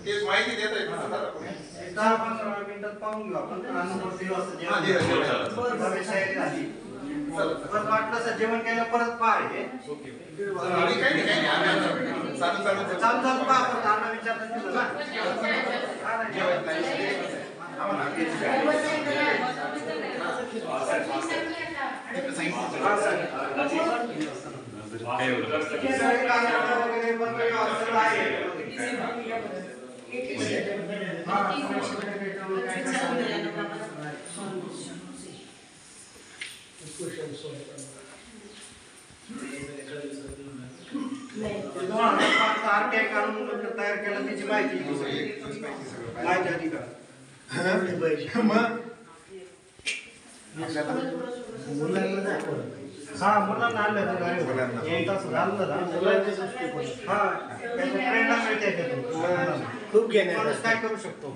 तेच माहिती देत आहे 10-15 मिनिटात पाहून घेऊ आपण अनुभव दिलो असं जेवण परत वाटलं असं जेवण केलं परत पहा हे काही नाही चालू पहा परत अण्णा विचारतात तुझं ना तयार केला त्याची माहिती अधिकार हा मुलांना आणलं प्रेरणा मिळते खूप घेणे काय करू शकतो